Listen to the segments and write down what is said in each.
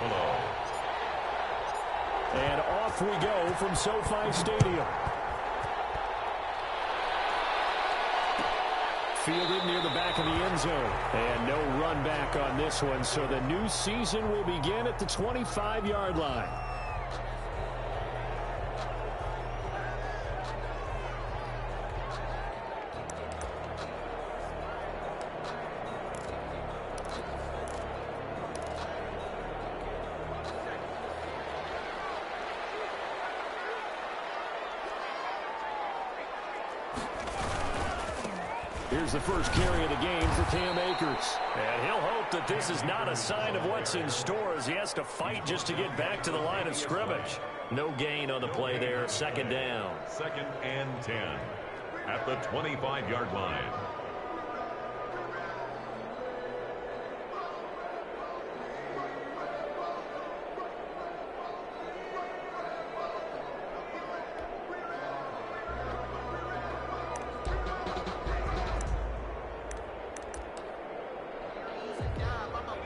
Buffalo. And off we go from SoFi Stadium. Fielded near the back of the end zone. And no run back on this one, so the new season will begin at the 25-yard line. Here's the first carry of the game for Cam Akers. And he'll hope that this is not a sign of what's in store as he has to fight just to get back to the line of scrimmage. No gain on the play there. Second down. 2nd and 10 at the 25-yard line.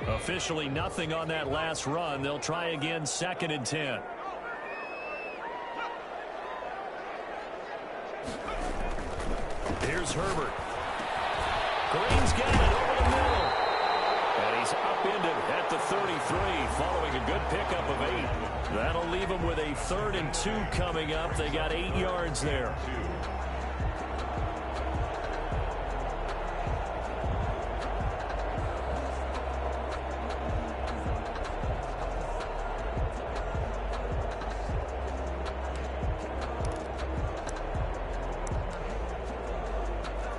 Officially nothing on that last run. They'll try again, 2nd and 10. Here's Herbert. Green's got it over the middle. And he's upended at the 33 following a good pickup of 8. That'll leave him with a 3rd and 2 coming up. They got 8 yards there.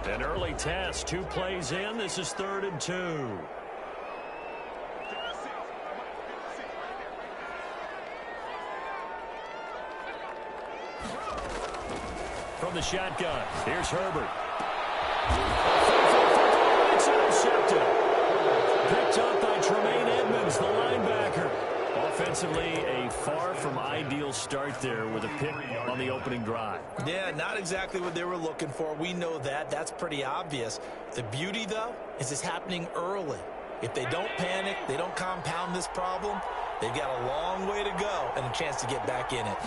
An early test, 2 plays in. This is 3rd and 2. From the shotgun, here's Herbert. It's intercepted. Picked up by Tremaine Edmonds, the linebacker. Offensively, a far from ideal start there with a pick on the opening drive. Yeah, not exactly what they were looking for. We know that. That's pretty obvious. The beauty, though, is it's happening early. If they don't panic, they don't compound this problem, they've got a long way to go and a chance to get back in it.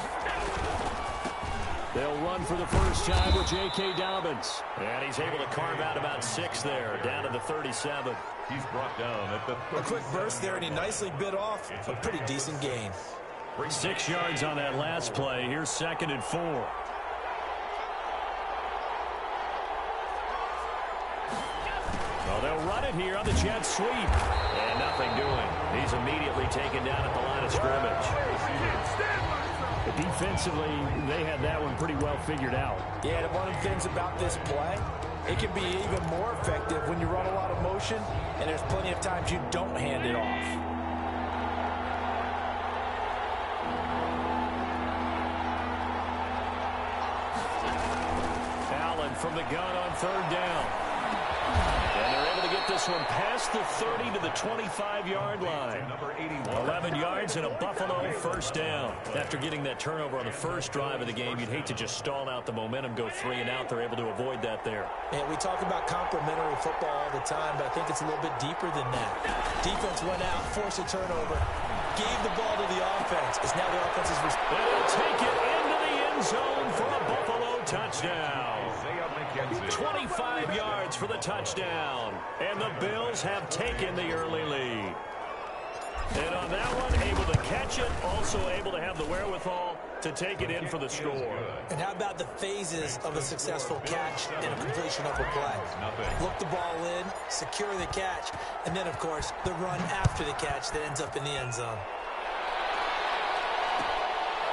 They'll run for the first time with J.K. Dobbins. And he's able to carve out about 6 there, down to the 37. He's brought down at the 37. A quick burst there, and he nicely bit off a pretty decent gain. 6 yards on that last play. Here's 2nd and 4. Well, they'll run it here on the jet sweep. And nothing doing. He's immediately taken down at the line of scrimmage. But defensively, they had that one pretty well figured out. Yeah, and one of the things about this play, it can be even more effective when you run a lot of motion, and there's plenty of times you don't hand it off. Allen from the gun on 3rd down. And they're able to get this one past the 30 to the 25-yard line. 11 yards and a Buffalo first down. After getting that turnover on the first drive of the game, you'd hate to just stall out the momentum, go 3 and out. They're able to avoid that there. And we talk about complementary football all the time, but I think it's a little bit deeper than that. Defense went out, forced a turnover, gave the ball to the offense. It's now the offense's responsibility. They'll take it into the end zone for a Buffalo touchdown. 25 yards for the touchdown. And the Bills have taken the early lead. And on that one, able to catch it, also able to have the wherewithal to take it in for the score. And how about the phases of a successful catch and a completion of a play? Look the ball in, secure the catch, and then, of course, the run after the catch that ends up in the end zone.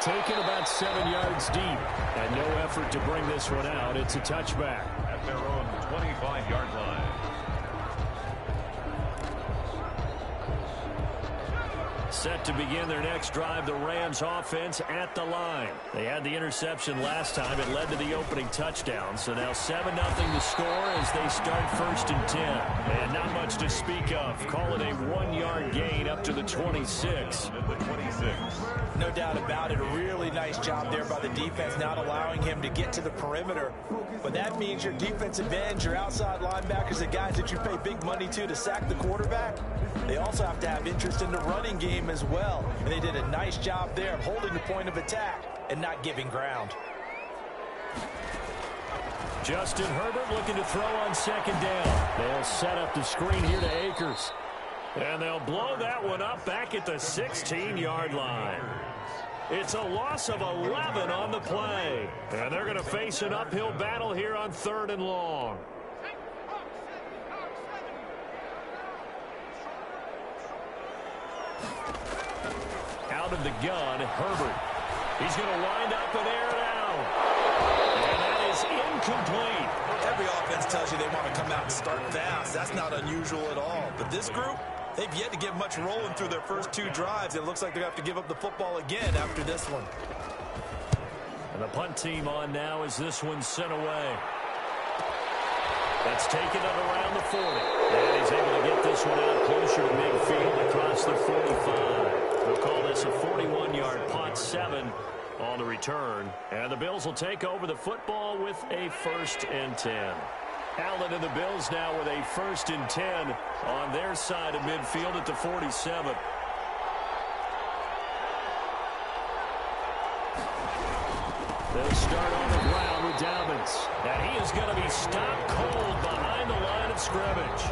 Taken about 7 yards deep, and no effort to bring this one out. It's a touchback. At their own 25-yard line. Set to begin their next drive, the Rams offense at the line. They had the interception last time. It led to the opening touchdown. So now 7-0 the score as they start 1st and 10. And not much to speak of. Call it a 1-yard gain up to the 26. No doubt about it. A really nice job there by the defense, not allowing him to get to the perimeter. But that means your defensive ends, your outside linebackers, the guys that you pay big money to sack the quarterback, they also have to have interest in the running game them as well. And they did a nice job there of holding the point of attack and not giving ground. Justin Herbert looking to throw on second down. They'll set up the screen here to Akers. And they'll blow that one up back at the 16-yard line. It's a loss of 11 on the play. And they're going to face an uphill battle here on 3rd and long. Out of the gun, Herbert. He's going to wind up and air it out. And that is incomplete. Every offense tells you they want to come out and start fast. That's not unusual at all. But this group, they've yet to get much rolling through their first 2 drives. It looks like they're going to have to give up the football again after this one. And the punt team on now as this one's sent away. That's taken at around the 40. And he's able to get this one out closer to midfield across the 45. We'll call this a 41-yard punt, 7 on the return. And the Bills will take over the football with a 1st and 10. Allen and the Bills now with a 1st and 10 on their side of midfield at the 47. They'll start on the ground with Dobbins. And he is going to be stopped cold behind the line of scrimmage.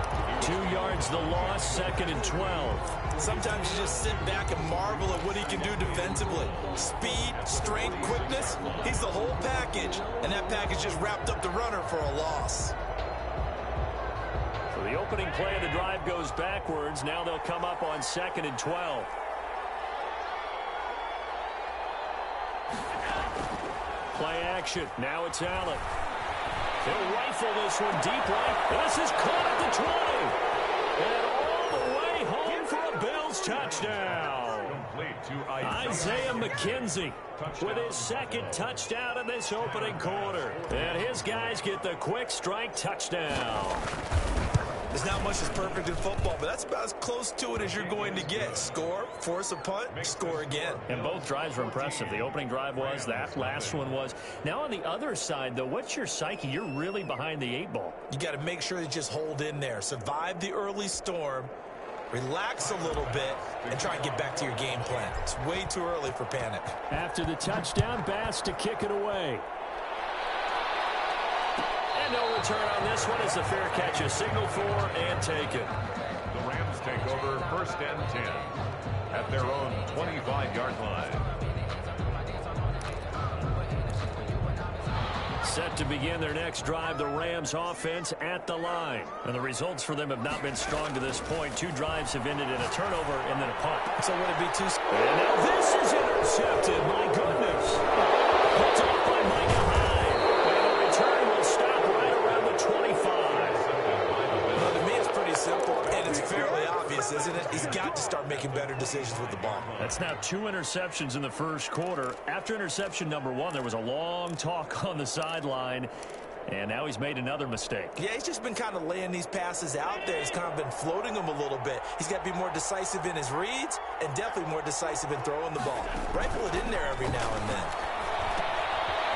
2 yards the loss, 2nd and 12. Sometimes you just sit back and marvel at what he can do defensively. Speed, strength, quickness, he's the whole package. And that package just wrapped up the runner for a loss. So the opening play of the drive goes backwards. Now they'll come up on 2nd and 12. Play action. Now it's Allen. They'll rifle this one deep right. And this is caught at the 20. And all the way home for a Bills touchdown. Isaiah McKenzie with his 2nd touchdown in this opening quarter. And his guys get the quick strike touchdown. There's not much that's perfect in football, but that's about as close to it as you're going to get. Score, force a punt, score again. And both drives were impressive. The opening drive was, that last one was. Now on the other side, though, what's your psyche? You're really behind the 8 ball. You got to make sure you just hold in there. Survive the early storm, relax a little bit, and try and get back to your game plan. It's way too early for panic. After the touchdown, Bass to kick it away. No return on this one. It's a fair catch, a signal for and taken. The Rams take over 1st and 10 at their own 25-yard line. Set to begin their next drive, the Rams offense at the line. And the results for them have not been strong to this point. 2 drives have ended in a turnover and then a punt. So would it be too... And now this is intercepted. My goodness. Picked off by Micah Hyde. And the return will stop right around the 25. Well, to me, it's pretty simple, and it's fairly obvious, isn't it? He's got to start making better decisions with the ball. That's now 2 interceptions in the first quarter. After interception number 1, there was a long talk on the sideline. And now he's made another mistake. Yeah, he's just been kind of laying these passes out there. He's kind of been floating them a little bit. He's got to be more decisive in his reads and definitely more decisive in throwing the ball. Rifle it in there every now and then.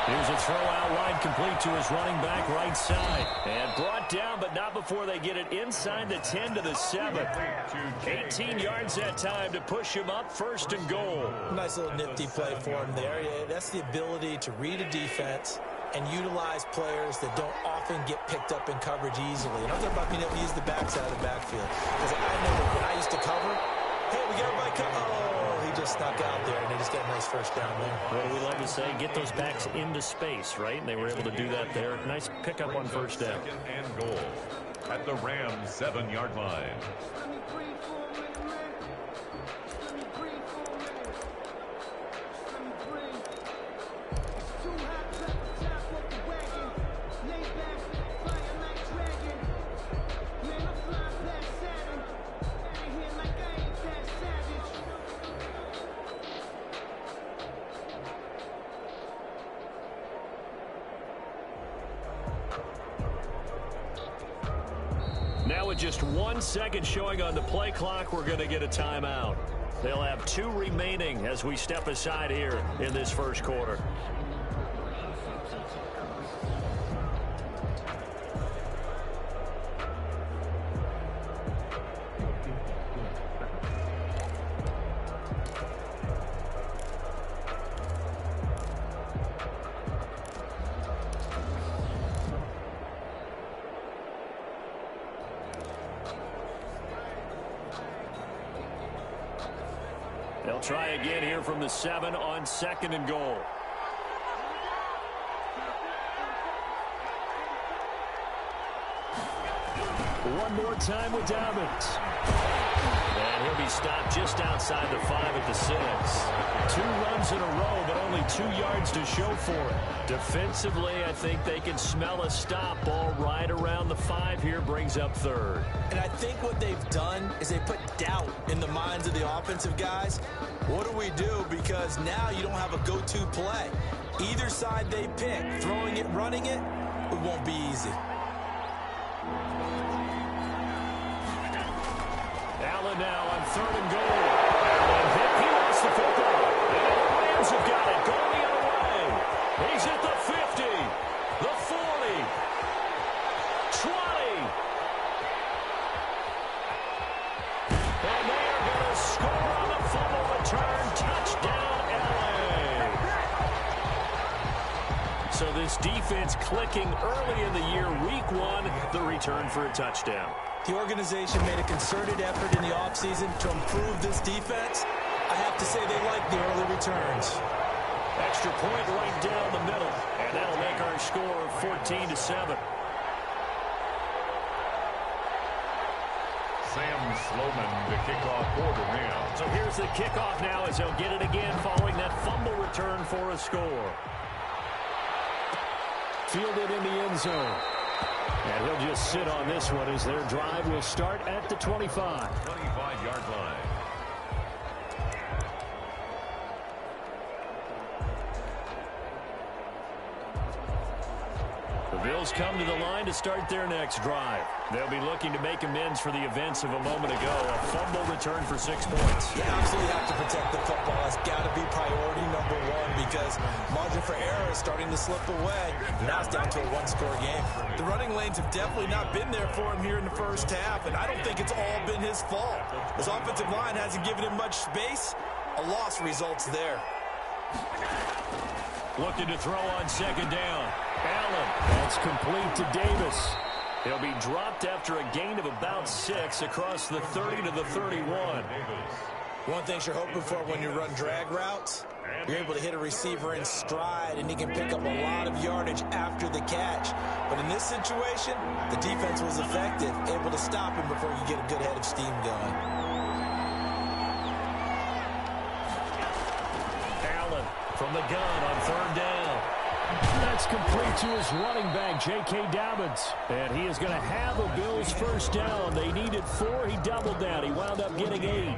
Here's a throw out wide, complete to his running back right side. And brought down, but not before they get it inside the 10 to the 7. 18 yards that time to push him up, 1st and goal. Nice little nifty play for him there. Yeah, that's the ability to read a defense and utilize players that don't often get picked up in coverage easily. And I'm talking about being able to use the backside of the backfield. Because I know that when I used to cover, hey, we got everybody covered. Oh, he just snuck out there, and they just got a nice first down there. What do we love to say? Get those backs into space, right? And they were able to do that there. Nice pickup on first down. 2nd and goal at the Rams 7-yard line. Now with just 1 second showing on the play clock, we're going to get a timeout. They'll have 2 remaining as we step aside here in this first quarter. try again here from the 7 on 2nd and goal. One more time with Dobbins. And he'll be stopped just outside the 5 at the 6. 2 runs in a row, but only 2 yards to show for it. Defensively, I think they can smell a stop. Ball right around the 5 here, brings up 3rd. And I think what they've done is they put doubt in the minds of the offensive guys. What do we do? Because now you don't have a go-to play. Either side they pick, throwing it, running it, it won't be easy. Allen now on 3rd and goal. Allen hit. He lost the football. And the Rams have got it. Going the other way. He's at the 50, the 40, 20. And they are going to score on the fumble return. Touchdown, LA. So this defense clicking early in the year. Week 1, the return for a touchdown. The organization made a concerted effort in the offseason to improve this defense. I have to say they like the early returns. Extra point right down the middle. And that'll make our score 14-7. Sam Sloman, the kickoff for the Rams. So here's the kickoff now as they'll get it again following that fumble return for a score. Fielded in the end zone. And he'll just sit on this one as their drive will start at the 25. 25-yard line. The Bills come to the line to start their next drive. They'll be looking to make amends for the events of a moment ago. A fumble return for 6 points. You absolutely have to protect the football. It's got to be priority number 1 because margin for error is starting to slip away. Now it's down to a 1-score game. The running lanes have definitely not been there for him here in the first half, and I don't think it's all been his fault. His offensive line hasn't given him much space. A loss results there. Looking to throw on 2nd down. Allen. That's complete to Davis. He'll be dropped after a gain of about 6 across the 30 to the 31. One thing you're hoping for when you run drag routes, you're able to hit a receiver in stride, and he can pick up a lot of yardage after the catch. But in this situation, the defense was effective, able to stop him before you get a good head of steam going. Allen from the gun on 3rd down. That's complete to his running back, J.K. Dobbins. And he is going to have a Bills first down. They needed 4. He doubled that. He wound up getting 8.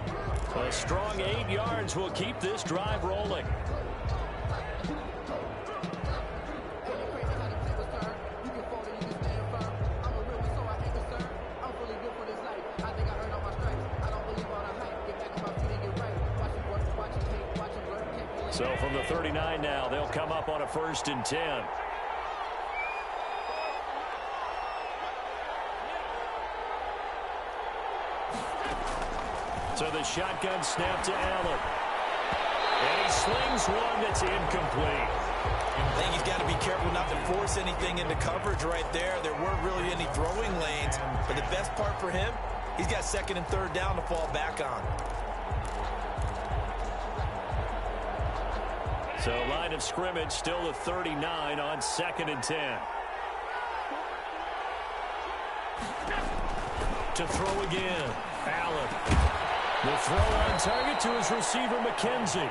A strong 8 yards will keep this drive rolling. So from the 39 now, they'll come up on a 1st and 10. So the shotgun snap to Allen. And he slings one that's incomplete. I think he's got to be careful not to force anything into coverage right there. There weren't really any throwing lanes. But the best part for him, he's got 2nd and 3rd down to fall back on. So line of scrimmage still the 39 on 2nd and 10. To throw again. Allen. The throw on target to his receiver, McKenzie.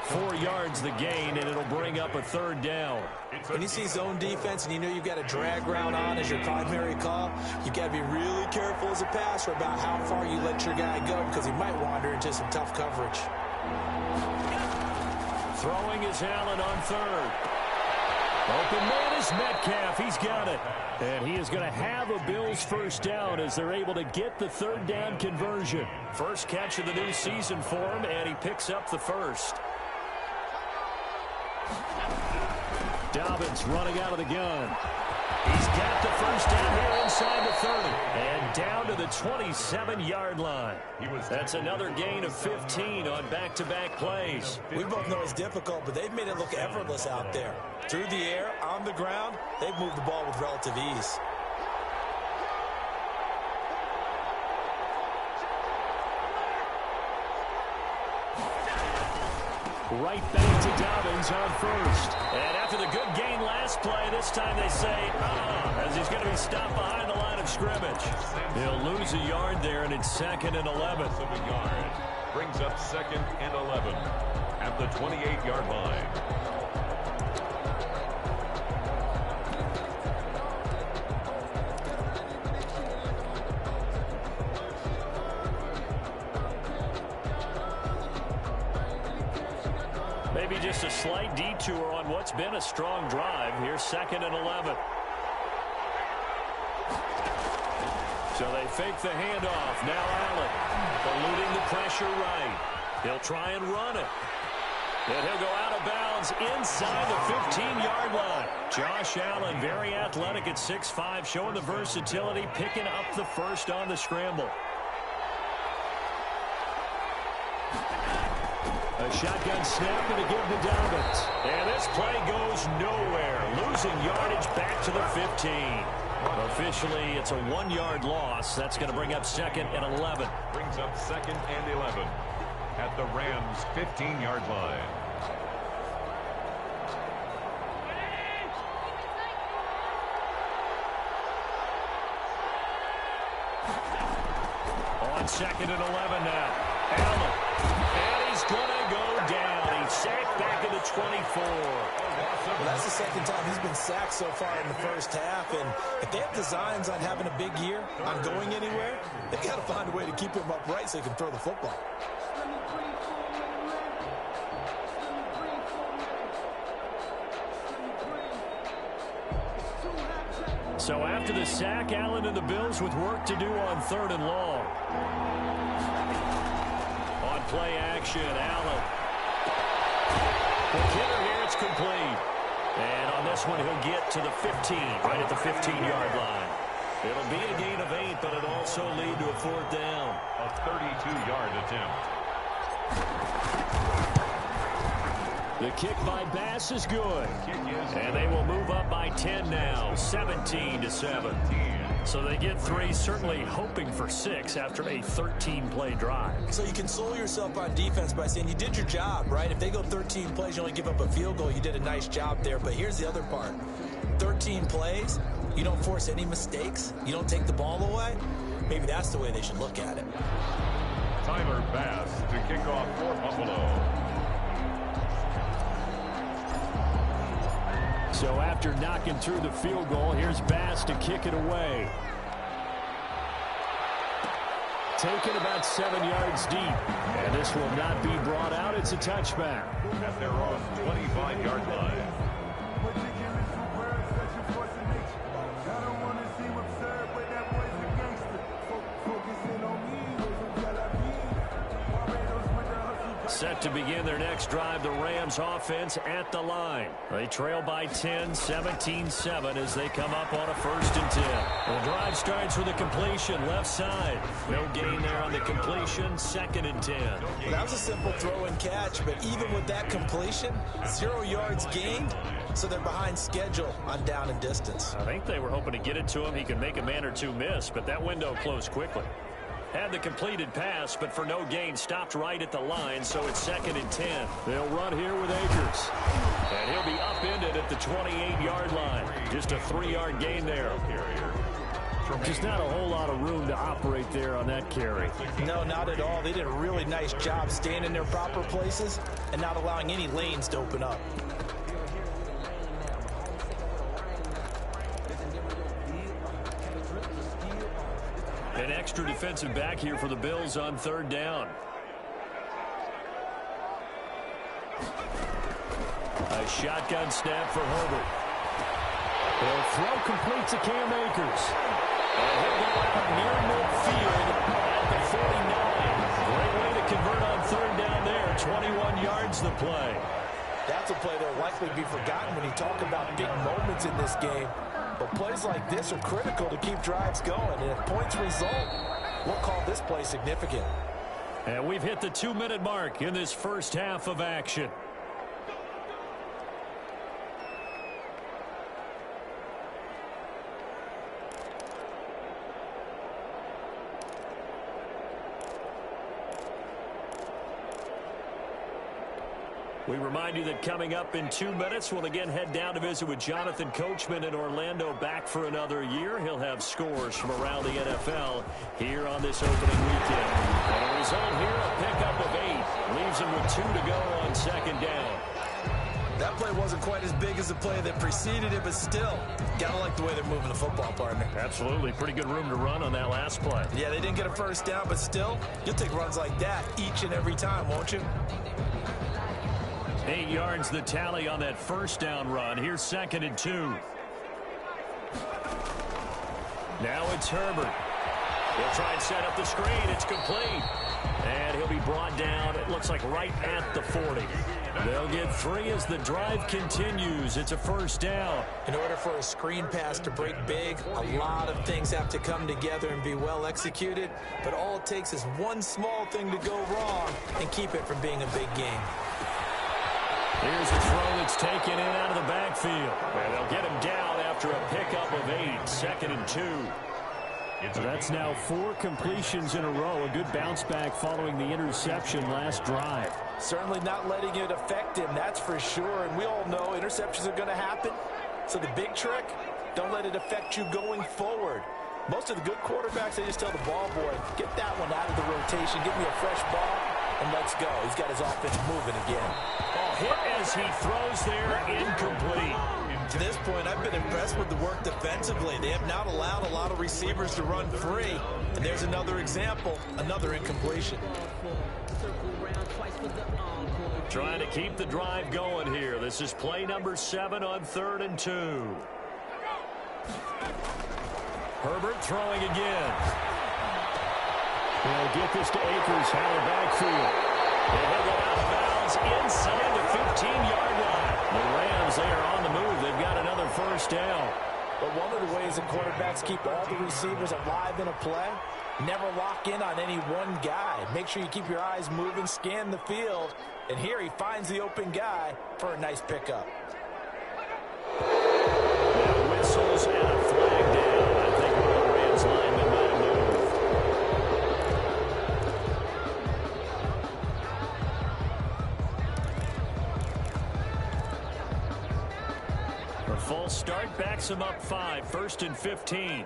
4 yards the gain, and it'll bring up a 3rd down. When you see zone defense and you know you've got a drag route on as your primary call, you've got to be really careful as a passer about how far you let your guy go because he might wander into some tough coverage. Throwing is Allen on 3rd. Open man is Metcalf. He's got it. And he is going to have a Bills first down as they're able to get the 3rd down conversion. First catch of the new season for him, and he picks up the 1st. Dobbins running out of the gun. He's got the first down here inside the 30. And down to the 27-yard line. That's another gain of 15 on back-to-back plays. We both know it's difficult, but they've made it look effortless out there. Through the air, on the ground, they've moved the ball with relative ease. Right back to Dobbins on first. And after the good gain last play, this time they say, as he's going to be stopped behind the line of scrimmage. He'll lose a yard there, and it's 2nd and 11. Of a yard. Brings up 2nd and 11 at the 28-yard line. Maybe just a slight detour on what's been a strong drive. Here's 2nd and 11. So they fake the handoff. Now Allen eluding the pressure right. He'll try and run it. And he'll go out of bounds inside the 15-yard line. Josh Allen, very athletic at 6'5", showing the versatility, picking up the first on the scramble. A shotgun snap and a give to Dobbins. And this play goes nowhere. Losing yardage back to the 15. Officially, it's a 1-yard loss. That's going to bring up 2nd and 11. Brings up 2nd and 11 at the Rams' 15-yard line. On 2nd and 11 now. Allen. And he's going to go down. He's sacked back at the 24. Well, that's the 2nd time he's been sacked so far in the first half. And if they have designs on having a big year, on going anywhere, they've got to find a way to keep him upright so he can throw the football. So after the sack, Allen and the Bills with work to do on 3rd and long. On play action, Allen. The killer here, it's complete. And on this one, he'll get to the 15, right at the 15-yard line. It'll be a gain of 8, but it'll also lead to a 4th down. A 32-yard attempt. The kick by Bass is good. And they will move up by 10 now, 17-7. So they get 3, certainly hoping for 6 after a 13-play drive. So you console yourself on defense by saying you did your job, right? If they go 13 plays, you only give up a field goal, you did a nice job there. But here's the other part. 13 plays, you don't force any mistakes, you don't take the ball away. Maybe that's the way they should look at it. Tyler Bass to kick off for Buffalo. So after knocking through the field goal, here's Bass to kick it away. Taken about 7 yards deep. And this will not be brought out. It's a touchback. At their own 25-yard line. Set to begin their next drive, the Rams offense at the line. They trail by 10, 17-7 as they come up on a 1st and 10. The drive starts with a completion left side. No gain there on the completion, 2nd and 10. Well, that was a simple throw and catch, but even with that completion, 0 yards gained, so they're behind schedule on down and distance. I think they were hoping to get it to him. He could make a man or two miss, but that window closed quickly. Had the completed pass, but for no gain, stopped right at the line, so it's 2nd and 10. They'll run here with Akers. And he'll be upended at the 28-yard line. Just a 3-yard gain there. Just not a whole lot of room to operate there on that carry. No, not at all. They did a really nice job staying in their proper places and not allowing any lanes to open up. An extra defensive back here for the Bills on 3rd down. A shotgun snap for Herbert. He'll throw complete to Cam Akers. And he'll go out near midfield at the 49. Great way to convert on 3rd down there. 21 yards the play. That's a play that will likely be forgotten when you talk about big moments in this game. But plays like this are critical to keep drives going. And if points result, we'll call this play significant. And we've hit the 2-minute mark in this first half of action. We remind you that coming up in 2 minutes, we'll again head down to visit with Jonathan Coachman in Orlando, back for another year. He'll have scores from around the NFL here on this opening weekend. And a result here, a pickup of 8. Leaves him with 2 to go on second down. That play wasn't quite as big as the play that preceded it, but still, gotta like the way they're moving the football, partner. Absolutely. Pretty good room to run on that last play. Yeah, they didn't get a first down, but still, you'll take runs like that each and every time, won't you? 8 yards the tally on that first down run. Here's 2nd and 2. Now it's Herbert. He'll try and set up the screen. It's complete. And he'll be brought down, it looks like right at the 40. They'll get 3 as the drive continues. It's a first down. In order for a screen pass to break big, a lot of things have to come together and be well executed. But all it takes is one small thing to go wrong and keep it from being a big game. Here's a throw that's taken in out of the backfield. And they'll get him down after a pickup of 8. 2nd and 2. So that's now 4 completions in a row. A good bounce back following the interception last drive. Certainly not letting it affect him, that's for sure. And we all know interceptions are going to happen. So the big trick, don't let it affect you going forward. Most of the good quarterbacks, they just tell the ball boy, get that one out of the rotation, give me a fresh ball, and let's go. He's got his offense moving again. Ball hit as he throws there, incomplete. To this point, I've been impressed with the work defensively. They have not allowed a lot of receivers to run free. And there's another example, another incompletion. Trying to keep the drive going here. This is play number 7 on 3rd and 2. Herbert throwing again. They'll get this to Akers out of the backfield. And he'll go out of bounds inside the 15-yard line. The Rams, they are on the move. They've got another first down. But one of the ways that quarterbacks keep all the receivers alive in a play, never lock in on any one guy. Make sure you keep your eyes moving, scan the field. And here he finds the open guy for a nice pickup. Now whistles and a flag down. I think one of the Rams linemen might have moved. A false start backs him up 5. 1st and 15.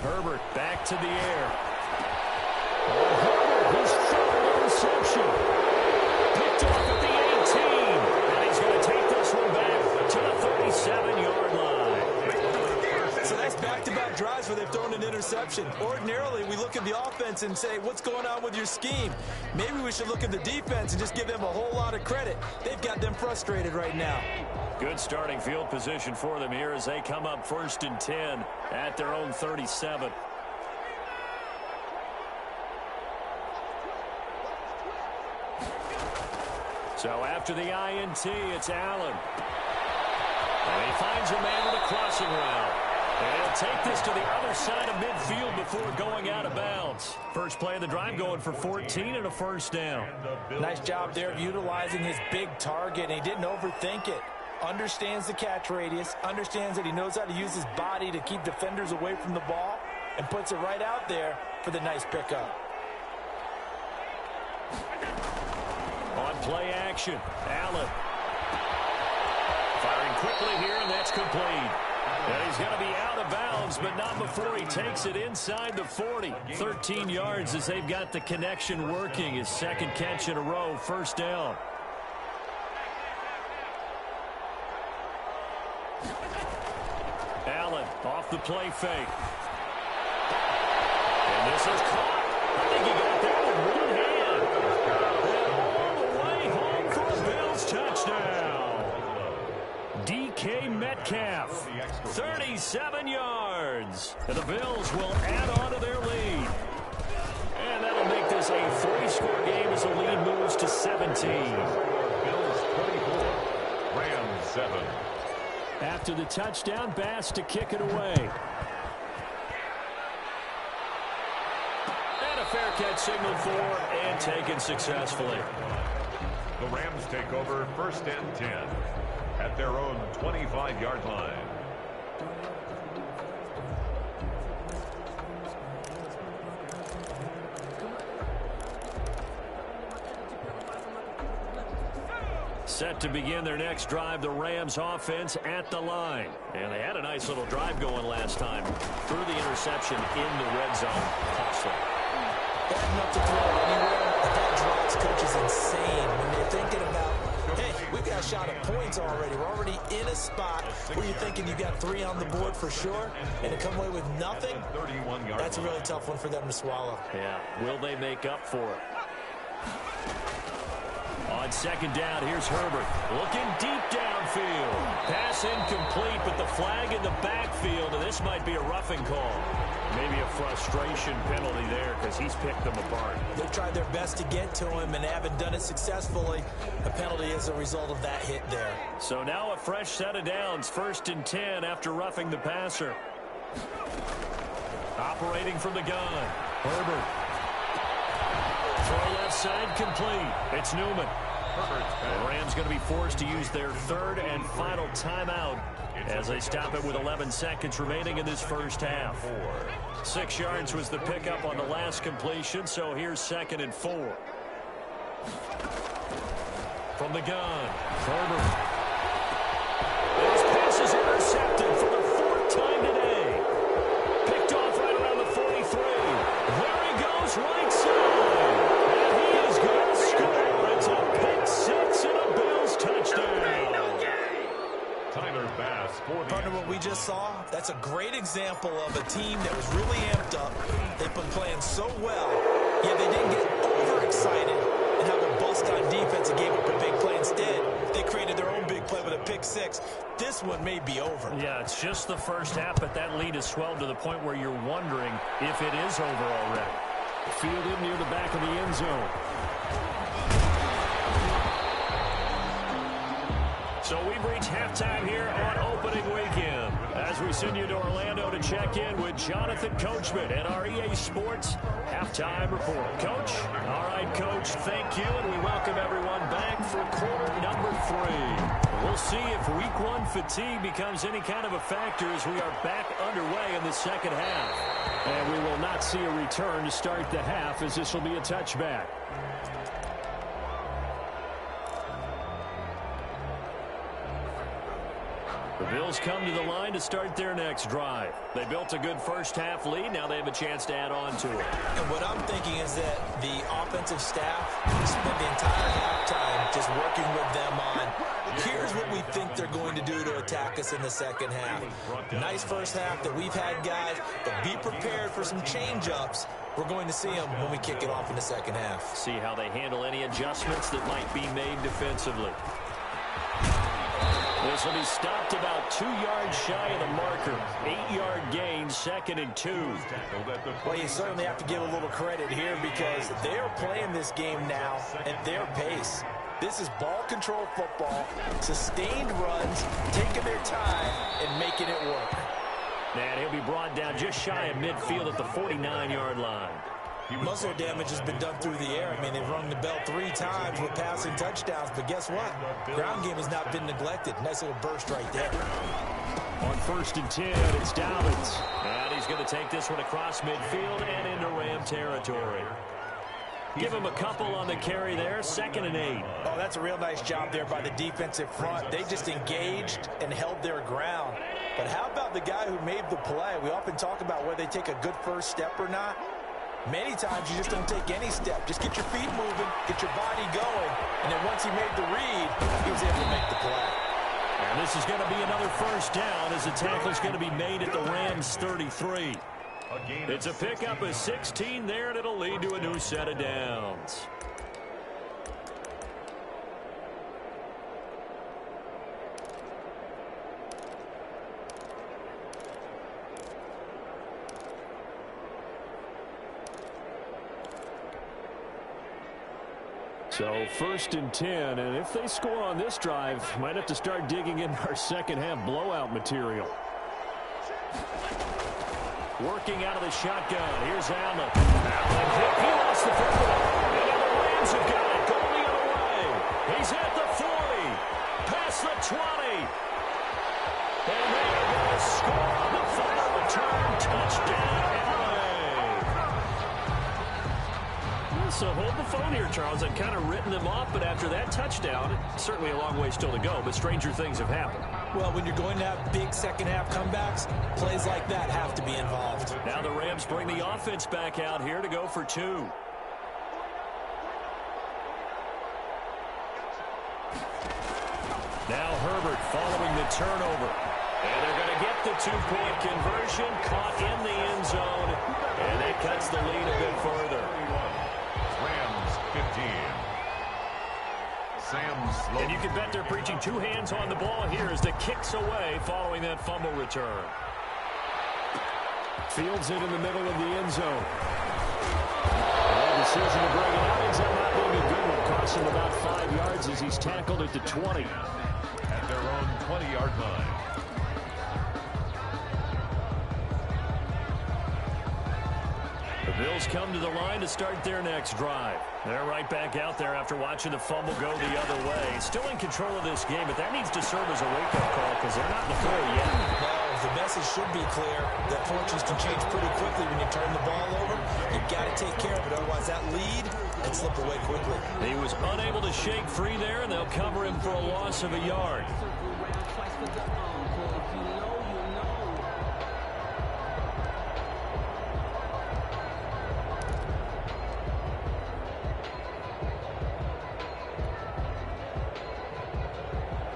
Herbert back to the air. Herbert, his third interception. Picked off at the 18. And he's going to take this one back to the 37-yard line. So that's back-to-back drives where they've thrown an interception. Ordinarily, we look at the offense and say, what's going on with your scheme? Maybe we should look at the defense and just give them a whole lot of credit. They've got them frustrated right now. Good starting field position for them here as they come up 1st and 10 at their own 37. So after the INT, it's Allen. And he finds a man with a crossing route. And he'll take this to the other side of midfield before going out of bounds. First play of the drive going for 14 and a first down. Nice job there of utilizing his big target. And he didn't overthink it. Understands the catch radius. Understands that he knows how to use his body to keep defenders away from the ball. And puts it right out there for the nice pickup. On play action, Allen. Firing quickly here, and that's complete. And he's going to be out of bounds, but not before he takes it inside the 40. 13 yards as they've got the connection working. His 2nd catch in a row, first down. Allen off the play fake. And this is caught. I think he got that with one hand. And all the way home for a Bills touchdown. DK Metcalf, 37 yards. And the Bills will add on to their lead. And that'll make this a 3-score game as the lead moves to 17. Bills 24, Rams 7. After the touchdown, Bass to kick it away. And a fair catch signaled for and taken successfully. The Rams take over 1st and 10 at their own 25-yard line. Set to begin their next drive, the Rams offense at the line. And they had a nice little drive going last time. Threw the interception in the red zone. Costly. Bad enough to throw it anywhere, but that drives coaches insane when they're thinking about, hey, we've got a shot at points already. We're already in a spot where you're thinking you got 3 on the board for sure, and to come away with nothing, that's a really tough one for them to swallow. Yeah, will they make up for it? On second down, here's Herbert. Looking deep downfield. Pass incomplete, but the flag in the backfield, and this might be a roughing call. Maybe a frustration penalty there because he's picked them apart. They've tried their best to get to him and haven't done it successfully. A penalty is a result of that hit there. So now a fresh set of downs. 1st and 10 after roughing the passer. Operating from the gun. Herbert. Throw left side complete. It's Newman. The Rams going to be forced to use their 3rd and final timeout as they stop it with 11 seconds remaining in this first half. 6 yards was the pickup on the last completion, so here's 2nd and 4. From the gun, Herbert. His pass is intercepted for the 4th time today. Picked off right around the 43. There he goes, right side. And he is going to score. It's a pick 6 and a Bills touchdown. Tyler Bass. Partner, what we just saw, that's a great example of a team that was really amped up. They've been playing so well, yet they didn't get overexcited and have a bust on defense and gave up a big play. Instead, they created their own big play with a pick 6. This one may be over. Yeah, it's just the first half, but that lead has swelled to the point where you're wondering if it is over already. Fielded near the back of the end zone. So we've reached halftime here on opening weekend as we send you to Orlando to check in with Jonathan Coachman at our EA Sports Halftime Report. Coach? All right, Coach, thank you, and we welcome everyone back for quarter number 3. We'll see if week 1 fatigue becomes any kind of a factor as we are back underway in the second half. And we will not see a return to start the half as this will be a touchback. The Bills come to the line to start their next drive. They built a good first half lead. Now they have a chance to add on to it. And what I'm thinking is that the offensive staff spent the entire halftime just working with them on, here's what we think they're going to do to attack us in the second half. Nice first half that we've had, guys, but be prepared for some change-ups. We're going to see them when we kick it off in the second half. See how they handle any adjustments that might be made defensively. This will be stopped about 2 yards shy of the marker. 8-yard gain, 2nd and 2. Well, you certainly have to give a little credit here because they are playing this game now at their pace. This is ball control football, sustained runs, taking their time and making it work. And he'll be brought down just shy of midfield at the 49-yard line. Most of their damage has been done through the air. I mean, they've rung the bell 3 times with passing touchdowns, but guess what? Ground game has not been neglected. Nice little burst right there. On 1st and 10, it's Dobbins. And he's going to take this one across midfield and into Ram territory. Give him a couple on the carry there, 2nd and 8. Oh, that's a real nice job there by the defensive front. They just engaged and held their ground. But how about the guy who made the play? We often talk about whether they take a good first step or not. Many times you just don't take any step. Just get your feet moving, get your body going, and then once he made the read, he was able to make the play. And this is going to be another first down as the tackle is going to be made at the Rams 33. It's a pickup of 16 there, and it'll lead to a new set of downs. So 1st and 10, and if they score on this drive, might have to start digging in our second half blowout material. Working out of the shotgun. Here's Allen. He lost the football. And now the Rams have got it. Going the other way. He's at the 40. Past the 20. And they are going to score on the final return. Touchdown, LA. So hold the phone here, Charles. I've kind of written them off, but after that touchdown, it's certainly a long way still to go, but stranger things have happened. Well, when you're going to have big second-half comebacks, plays like that have to be involved. Now the Rams bring the offense back out here to go for 2. Now Herbert following the turnover. And they're going to get the 2-point conversion, caught in the end zone, and that cuts the lead a bit further. Rams 15. And you can bet they're preaching 2 hands on the ball here as the kicks away following that fumble return. Fields it in the middle of the end zone. The decision to bring it out ends up not being a good one. Costs him about 5 yards as he's tackled at the 20. At their own 20-yard line. The Bills come to the line to start their next drive. They're right back out there after watching the fumble go the other way. Still in control of this game, but that needs to serve as a wake-up call because they're not in the fray yet. Well, the message should be clear that fortunes can change pretty quickly when you turn the ball over. You've got to take care of it, otherwise that lead can slip away quickly. He was unable to shake free there, and they'll cover him for a loss of a yard.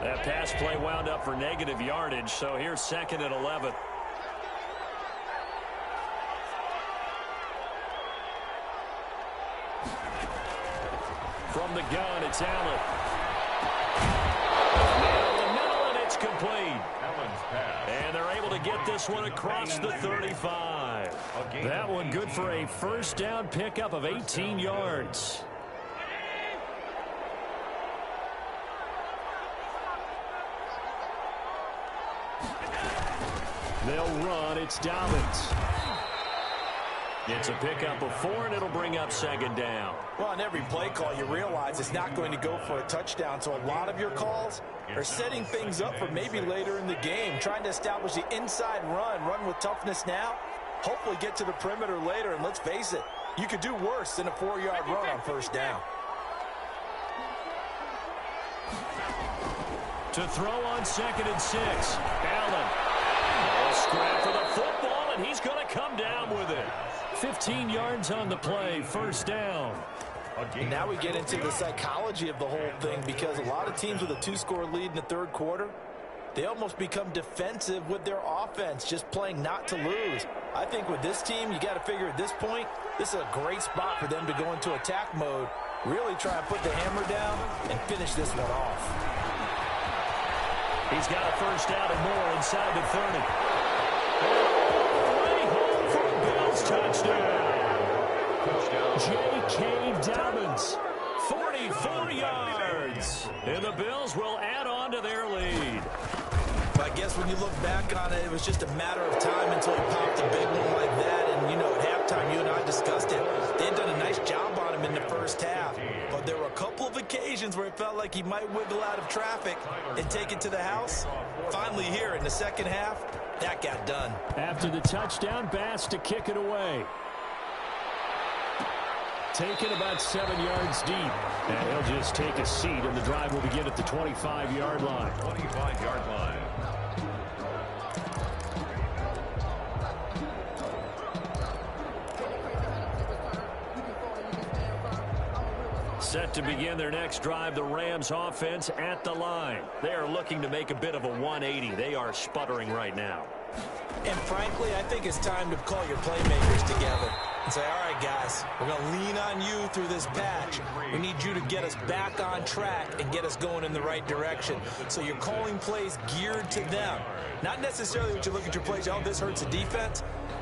That pass play wound up for negative yardage, so here's 2nd and 11. From the gun, it's Allen. Down the middle, and it's complete. Allen's pass. And they're able to get this one across the 35. That one good for a first down pickup of 18 yards. They'll run. It's Dobbins. It's a pickup of 4, and it'll bring up 2nd down. Well, on every play call, you realize it's not going to go for a touchdown, so a lot of your calls are setting things up for maybe later in the game, trying to establish the inside run with toughness now, hopefully get to the perimeter later, and let's face it, you could do worse than a 4-yard run on first down. To throw on 2nd and 6. Allen. Scrap for the football, and he's going to come down with it. 15 yards on the play, first down. And now we get into the psychology of the whole thing, because a lot of teams with a 2-score lead in the third quarter, they almost become defensive with their offense, just playing not to lose. I think with this team, you got to figure at this point, this is a great spot for them to go into attack mode, really try and put the hammer down and finish this one off. He's got a first down and more inside the 30. Way home for a Bills touchdown. J.K. Dobbins, 44 yards. And the Bills will add on to their lead. I guess when you look back on it, it was just a matter of time until he popped a big one like that. And, you know, at halftime, you and I discussed it. They had done a nice job on him in the first half. But there were a couple of occasions where it felt like he might wiggle out of traffic and take it to the house. Finally here in the second half, that got done. After the touchdown, Bass to kick it away. Taken about 7 yards deep. And he'll just take a seat, and the drive will begin at the 25-yard line. 25-yard line. Set to begin their next drive, the Rams offense at the line. They are looking to make a bit of a 180. They are sputtering right now. And frankly, I think it's time to call your playmakers together and say, all right, guys, we're going to lean on you through this patch. We need you to get us back on track and get us going in the right direction. So you're calling plays geared to them. Not necessarily when you look at your plays, oh, this hurts the defense.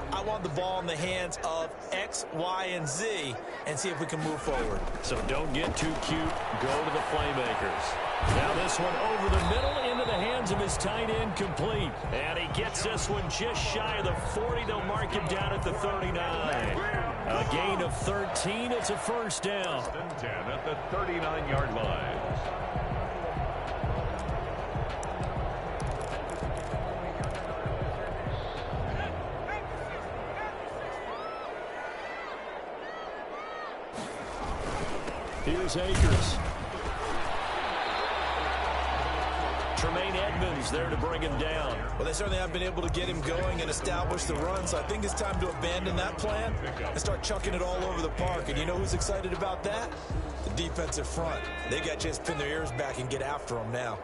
I want the ball in the hands of X, Y, and Z and see if we can move forward. So don't get too cute. Go to the playmakers. Now this one over the middle into the hands of his tight end, complete. And he gets this one just shy of the 40. They'll mark him down at the 39. A gain of 13. It's a first down. 10 at the 39-yard line. Here's Akers. Tremaine Edmonds there to bring him down. Well, they certainly have been able to get him going and establish the run, so I think it's time to abandon that plan and start chucking it all over the park. And you know who's excited about that? The defensive front. They got a chance to pin their ears back and get after him now.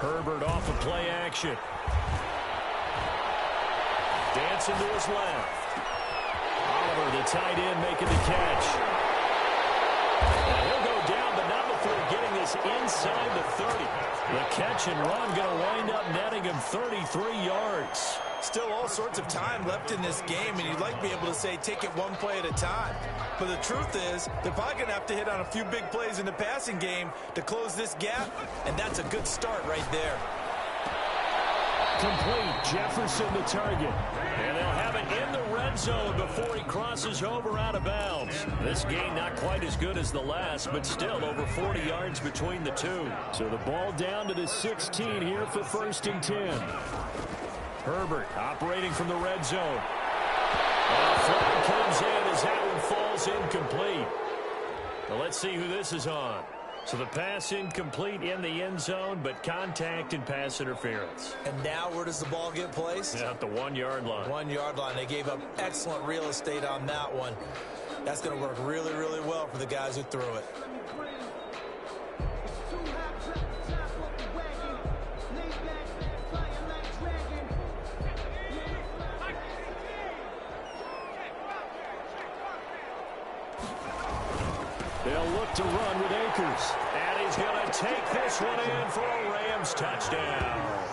Herbert off of play action. Dancing to his left. Oliver, the tight end, making the catch. And he'll go down, but not before getting this inside the 30. The catch and run going to wind up netting him 33 yards. Still all sorts of time left in this game, and you'd like to be able to say take it one play at a time. But the truth is, they're probably going to have to hit on a few big plays in the passing game to close this gap, and that's a good start right there. Complete. Jefferson the target. And they'll have it in the red zone before he crosses over out of bounds. This game not quite as good as the last, but still over 40 yards between the two. So the ball down to the 16 here for 1st and 10. Herbert operating from the red zone. And a flag comes in as that one falls incomplete. Well, let's see who this is on. So the pass incomplete in the end zone, but contact and pass interference. And now where does the ball get placed? At the 1 yard line. 1 yard line. They gave up excellent real estate on that one. That's going to work really, really well for the guys who threw it. They'll look to run with Akers. And he's going to take this one in for a Rams touchdown.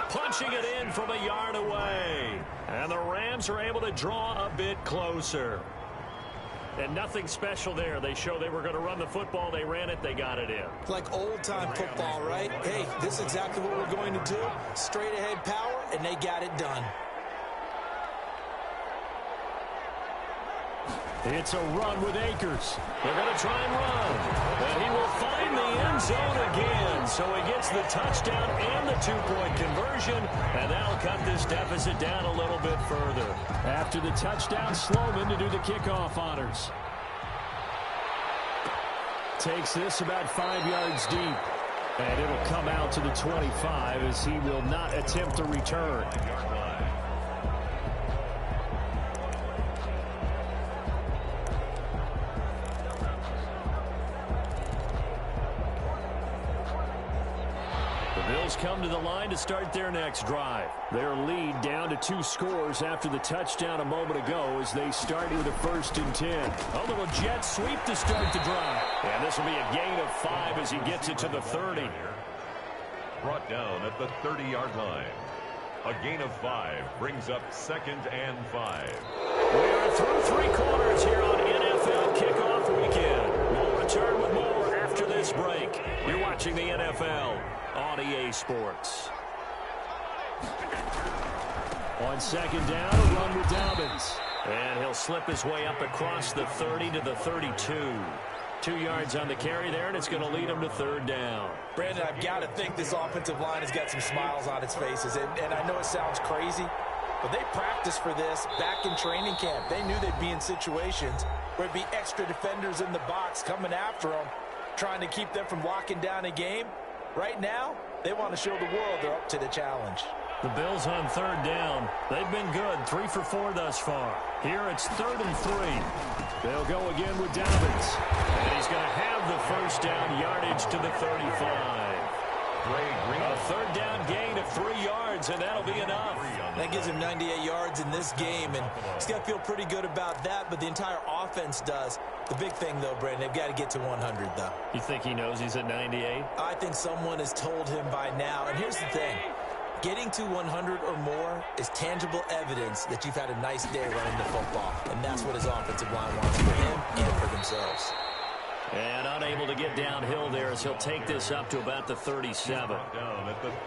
Punching it in from a yard away. And the Rams are able to draw a bit closer. And nothing special there. They show they were going to run the football. They ran it. They got it in. Like old-time football, right? Hey, this is exactly what we're going to do. Straight-ahead power, and they got it done. It's a run with Akers. They're going to try and run. And he will find the end zone again. So he gets the touchdown and the two-point conversion. And that'll cut this deficit down a little bit further. After the touchdown, Sloman to do the kickoff honors. Takes this about 5 yards deep. And it'll come out to the 25 as he will not attempt to return. Bills come to the line to start their next drive. Their lead down to 2 scores after the touchdown a moment ago as they start with a 1st and 10. A little jet sweep to start the drive. And this will be a gain of 5 as he gets it to the 30. Brought down at the 30-yard line. A gain of 5 brings up 2nd and 5. We are through 3 quarters here on NFL Kickoff Weekend. We'll return with more after this break. You're watching the NFL on EA Sports. On 2nd down, a run with Dobbins. And he'll slip his way up across the 30 to the 32. 2 yards on the carry there, and it's going to lead him to 3rd down. Brandon, I've got to think this offensive line has got some smiles on its faces. And I know it sounds crazy, but they practiced for this back in training camp. They knew they'd be in situations where it'd be extra defenders in the box coming after them, trying to keep them from locking down a game. Right now, they want to show the world they're up to the challenge. The Bills on 3rd down. They've been good, 3 for 4 thus far. Here it's 3rd and 3. They'll go again with Dobbins. And he's going to have the 1st down, yardage to the 35. A 3rd down gain of 3 yards, and that'll be enough. That gives him 98 yards in this game, and he's got to feel pretty good about that, but the entire offense does. The big thing, though, Brandon, they've got to get to 100, though. You think he knows he's at 98? I think someone has told him by now, and here's the thing. Getting to 100 or more is tangible evidence that you've had a nice day running the football, and that's what his offensive line wants for him and for themselves. And unable to get downhill there as he'll take this up to about the 37.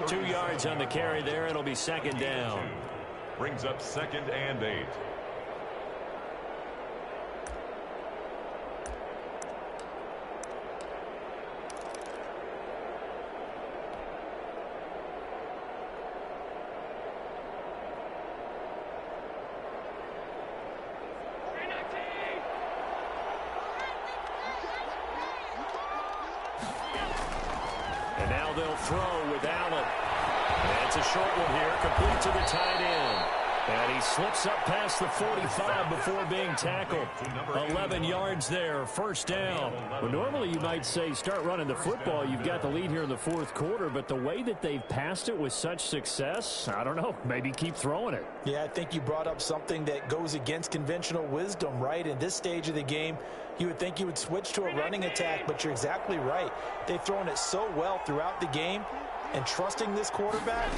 2 yards on the carry there. It'll be 2nd down. Brings up 2nd and 8. And now they'll throw with Allen. And it's a short one here, complete to the tight end. And he slips up past the 45 before being tackled. 11 yards there, first down. Well, normally you might say start running the football. You've got the lead here in the fourth quarter, but the way that they've passed it with such success, I don't know, maybe keep throwing it. Yeah, I think you brought up something that goes against conventional wisdom, right? In this stage of the game, you would think you would switch to a running attack, but you're exactly right. They've thrown it so well throughout the game, and trusting this quarterback,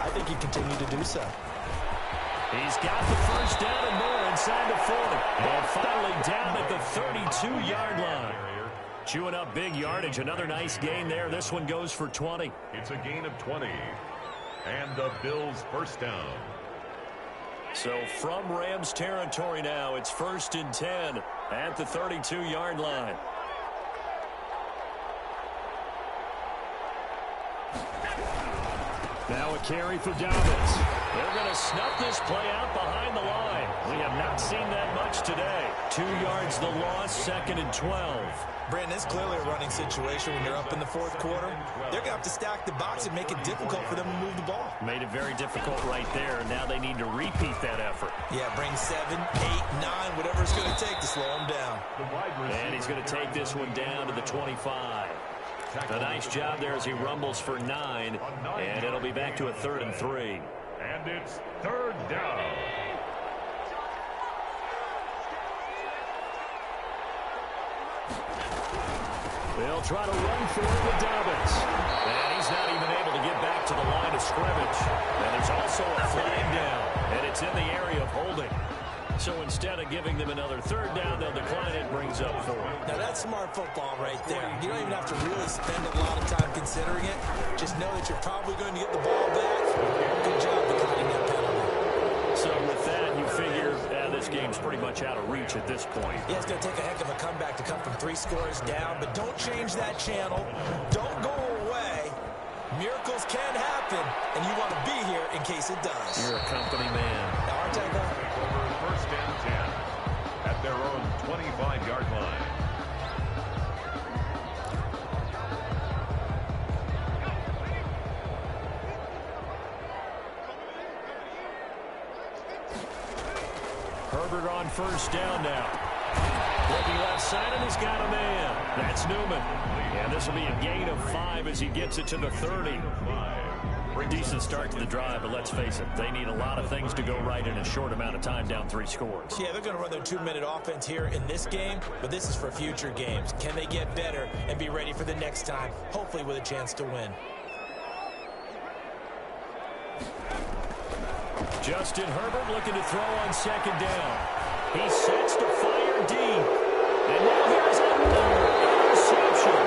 I think you continue to do so. He's got the first down and more inside the 40. And finally down at the 32-yard line. Chewing up big yardage. Another nice gain there. This one goes for 20. It's a gain of 20. And the Bills first down. So from Rams territory now, it's 1st and 10 at the 32-yard line. Now a carry for Dobbins. They're going to snuff this play out behind the line. We have not seen that much today. 2 yards the loss, 2nd and 12. Brandon, it's clearly a running situation when you're up in the fourth quarter. They're going to have to stack the box and make it difficult for them to move the ball. Made it very difficult right there. Now they need to repeat that effort. Yeah, bring 7, 8, 9, whatever it's going to take to slow them down. And he's going to take this one down to the 25. A nice job there as he rumbles for 9. And it'll be back to a 3rd and 3. And it's 3rd down. They'll try to run for it with Dobbins. And he's not even able to get back to the line of scrimmage. And there's also a flag down. And it's in the area of holding. So instead of giving them another 3rd down, they'll decline it, brings up 4. Now that's smart football right there. You don't even have to really spend a lot of time considering it. Just know that you're probably going to get the ball back. Good job declining that penalty. So with that, you figure this game's pretty much out of reach at this point. Yeah, it's going to take a heck of a comeback to come from 3 scores down, but don't change that channel. Don't go away. Miracles can happen, and you want to be here in case it does. You're a company man. Now, aren't I going? 1st and 10 at their own 25-yard line. Herbert on 1st down now. Looking left side, and he's got a man. That's Newman. And this will be a gain of 5 as he gets it to the 30. Decent start to the drive, but let's face it, they need a lot of things to go right in a short amount of time, down 3 scores. Yeah, they're going to run their 2-minute offense here in this game, but this is for future games. Can they get better and be ready for the next time, hopefully with a chance to win? Justin Herbert looking to throw on 2nd down. He sets to fire deep. And now here's another interception.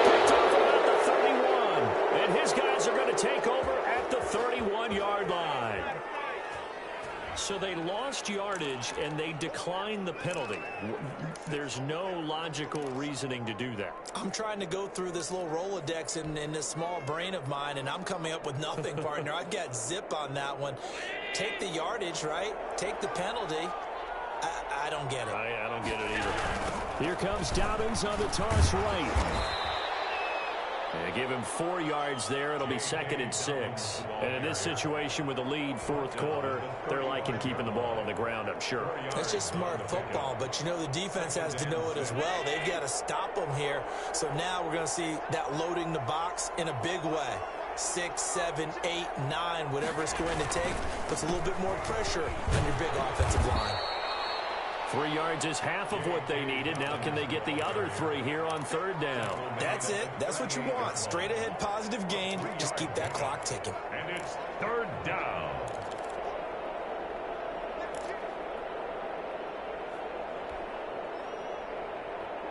Picked off about the 31. And his guys are going to take over at the 31-yard line. So they lost yardage, and they declined the penalty. There's no logical reasoning to do that. I'm trying to go through this little Rolodex in this small brain of mine, and I'm coming up with nothing, partner. I've got zip on that one. Take the yardage, right? Take the penalty. I don't get it. I don't get it either. Here comes Dobbins on the toss right. They give him 4 yards there. It'll be 2nd and 6. And in this situation with the lead, 4th quarter, they're liking keeping the ball on the ground, I'm sure. That's just smart football, but you know the defense has to know it as well. They've got to stop them here. So now we're going to see that loading the box in a big way. 6, 7, 8, 9, whatever it's going to take, puts a little bit more pressure on your big offensive line. 3 yards is half of what they needed. Now can they get the other 3 here on 3rd down? That's it. That's what you want. Straight ahead positive gain. Just keep that clock ticking. And it's 3rd down.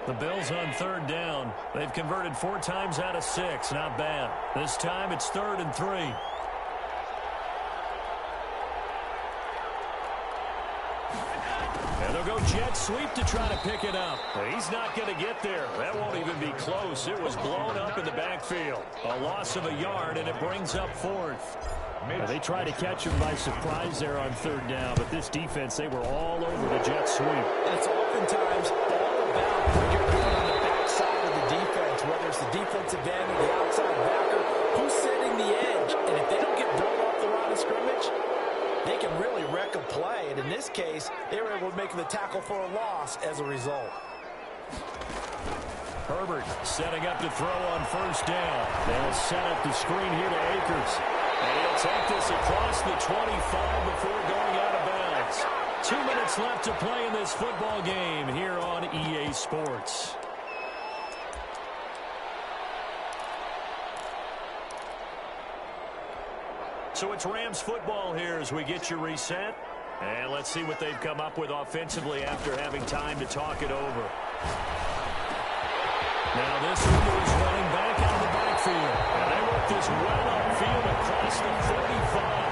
The Bills on 3rd down. They've converted 4 times out of 6. Not bad. This time it's 3rd and 3. And they'll go jet sweep to try to pick it up. He's not going to get there. That won't even be close. It was blown up in the backfield. A loss of a yard, and it brings up 4th. They tried to catch him by surprise there on 3rd down, but this defense, they were all over the jet sweep. It's oftentimes all about what you're doing on the backside of the defense, whether it's the defensive end or the outside they can really wreck a play. And in this case, they were able to make the tackle for a loss as a result. Herbert setting up to throw on first down. They'll set up the screen here to Akers. And he'll take this across the 25 before going out of bounds. 2 minutes left to play in this football game here on EA Sports. So it's Rams football here as we get you reset. And let's see what they've come up with offensively after having time to talk it over. Now this one is running back out of the backfield. And they work this well upfield across the 45.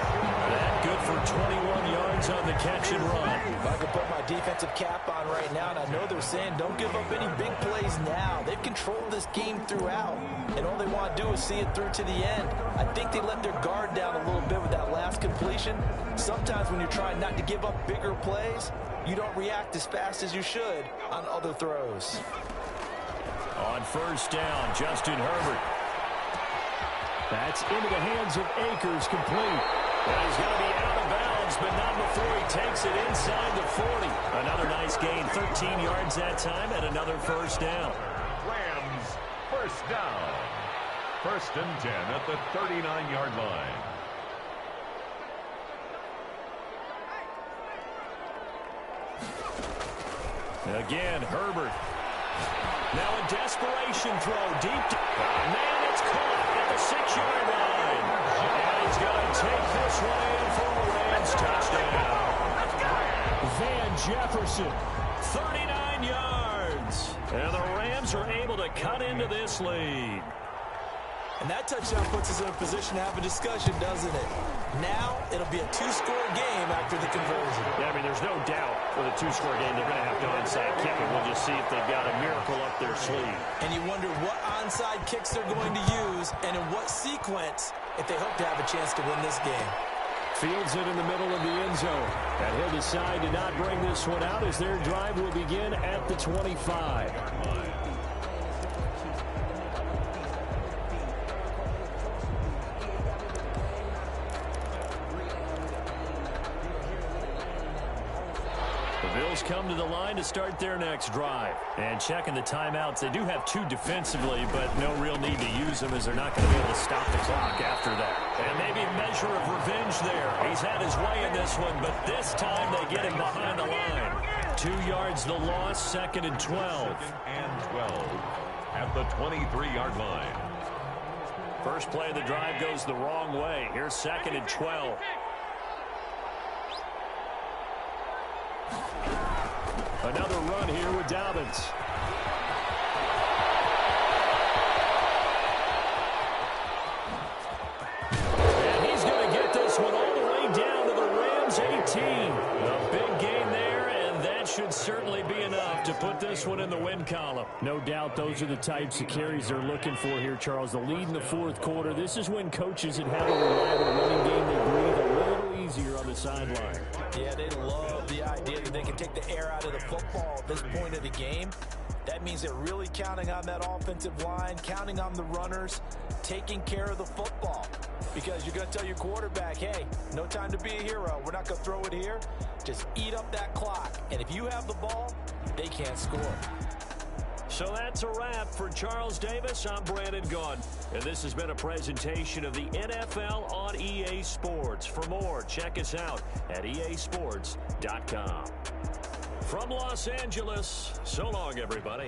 That good for 21 yards on the catch and run. If I could put my defensive cap on right now, and I know they're saying don't give up any big plays now. They've controlled this game throughout, and all they want to do is see it through to the end. I think they let their guard down a little bit with that last completion. Sometimes when you're trying not to give up bigger plays, you don't react as fast as you should on other throws. On first down, Justin Herbert. That's into the hands of Akers, complete. Well, he's going to be out of bounds, but not before he takes it inside the 40. Another nice gain, 13 yards that time, and another first down. Rams, first down. First and 10 at the 39-yard line. Again, Herbert. Now a desperation throw deep. Man, it's caught at the 6-yard line. And he's going to take this one in for a Rams touchdown. Van Jefferson, 39 yards. And the Rams are able to cut into this lead. And that touchdown puts us in a position to have a discussion, doesn't it? Now it'll be a two-score game after the conversion. Yeah, I mean, there's no doubt with a two-score game they're going to have to onside kick it. We'll just see if they've got a miracle up their sleeve. And you wonder what onside kicks they're going to use and in what sequence if they hope to have a chance to win this game. Fields it in the middle of the end zone. And he'll decide to not bring this one out as their drive will begin at the 25. Bills come to the line to start their next drive. And checking the timeouts, they do have 2 defensively, but no real need to use them as they're not going to be able to stop the clock after that. And maybe a measure of revenge there. He's had his way in this one, but this time they get him behind the line. 2 yards the loss, second and 12. And 12 at the 23-yard line. First play of the drive goes the wrong way. Here's second and 12. Another run here with Dobbins. And he's going to get this one all the way down to the Rams 18. A big gain there, and that should certainly be enough to put this one in the win column. No doubt those are the types of carries they're looking for here, Charles. The lead in the fourth quarter. This is when coaches that have a reliable running game, they breathe a little easier on the sideline. Yeah, they love the idea that they can take the air out of the football at this point of the game. That means they're really counting on that offensive line, counting on the runners, taking care of the football. Because you're going to tell your quarterback, hey, no time to be a hero. We're not going to throw it here. Just eat up that clock. And if you have the ball, they can't score. So that's a wrap for Charles Davis. I'm Brandon Gaudin, and this has been a presentation of the NFL on EA Sports. For more, check us out at easports.com. From Los Angeles, so long, everybody.